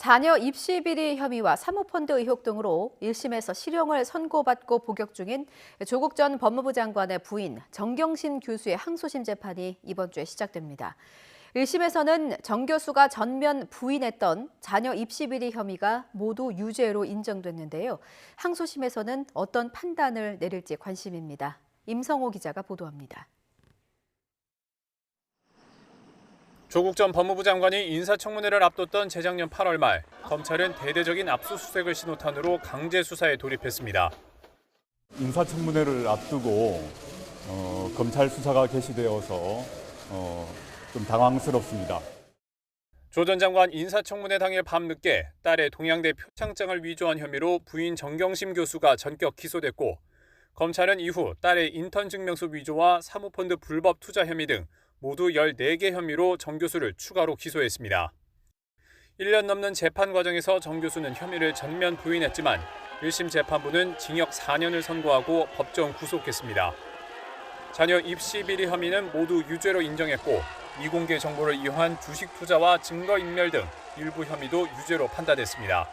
자녀 입시 비리 혐의와 사모펀드 의혹 등으로 1심에서 실형을 선고받고 복역 중인 조국 전 법무부 장관의 부인 정경심 교수의 항소심 재판이 이번 주에 시작됩니다. 1심에서는 정 교수가 전면 부인했던 자녀 입시 비리 혐의가 모두 유죄로 인정됐는데요. 항소심에서는 어떤 판단을 내릴지 관심입니다. 임성호 기자가 보도합니다. 조국 전 법무부 장관이 인사청문회를 앞뒀던 재작년 8월 말 검찰은 대대적인 압수수색을 신호탄으로 강제 수사에 돌입했습니다. 인사청문회를 앞두고 검찰 수사가 개시되어서 좀 당황스럽습니다. 조 전 장관 인사청문회 당일 밤늦게 딸의 동양대 표창장을 위조한 혐의로 부인 정경심 교수가 전격 기소됐고, 검찰은 이후 딸의 인턴 증명서 위조와 사모펀드 불법 투자 혐의 등 모두 14개 혐의로 정 교수를 추가로 기소했습니다. 1년 넘는 재판 과정에서 정 교수는 혐의를 전면 부인했지만 1심 재판부는 징역 4년을 선고하고 법정 구속했습니다. 자녀 입시 비리 혐의는 모두 유죄로 인정했고, 미공개 정보를 이용한 주식 투자와 증거인멸 등 일부 혐의도 유죄로 판단했습니다.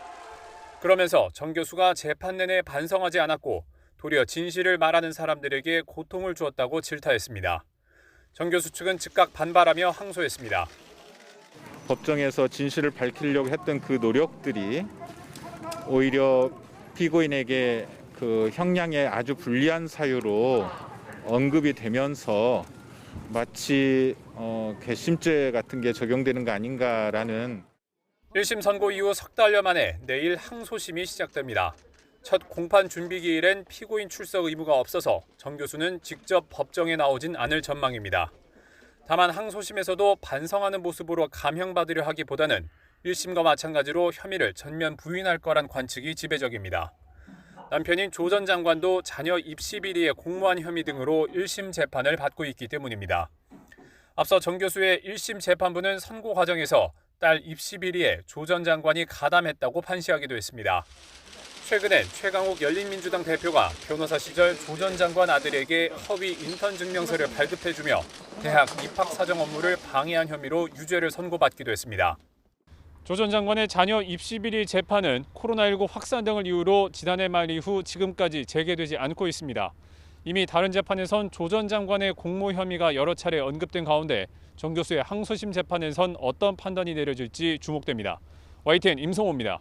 그러면서 정 교수가 재판 내내 반성하지 않았고 도리어 진실을 말하는 사람들에게 고통을 주었다고 질타했습니다. 정 교수 측은 즉각 반발하며 항소했습니다. 법정에서 진실을 밝히려고 했던 그 노력들이 오히려 피고인에게 그 형량에 아주 불리한 사유로 언급이 되면서 마치 괘씸죄 같은 게 적용되는 거 아닌가라는. 1심 선고 이후 석 달여 만에 내일 항소심이 시작됩니다. 첫 공판 준비 기일엔 피고인 출석 의무가 없어서 정 교수는 직접 법정에 나오진 않을 전망입니다. 다만 항소심에서도 반성하는 모습으로 감형받으려 하기보다는 1심과 마찬가지로 혐의를 전면 부인할 거란 관측이 지배적입니다. 남편인 조 전 장관도 자녀 입시 비리의 공모한 혐의 등으로 1심 재판을 받고 있기 때문입니다. 앞서 정 교수의 1심 재판부는 선고 과정에서 딸 입시 비리에 조 전 장관이 가담했다고 판시하기도 했습니다. 최근엔 최강욱 열린민주당 대표가 변호사 시절 조 전 장관 아들에게 허위 인턴 증명서를 발급해주며 대학 입학 사정 업무를 방해한 혐의로 유죄를 선고받기도 했습니다. 조 전 장관의 자녀 입시 비리 재판은 코로나19 확산 등을 이유로 지난해 말 이후 지금까지 재개되지 않고 있습니다. 이미 다른 재판에선 조 전 장관의 공모 혐의가 여러 차례 언급된 가운데 정 교수의 항소심 재판에선 어떤 판단이 내려질지 주목됩니다. YTN 임성호입니다.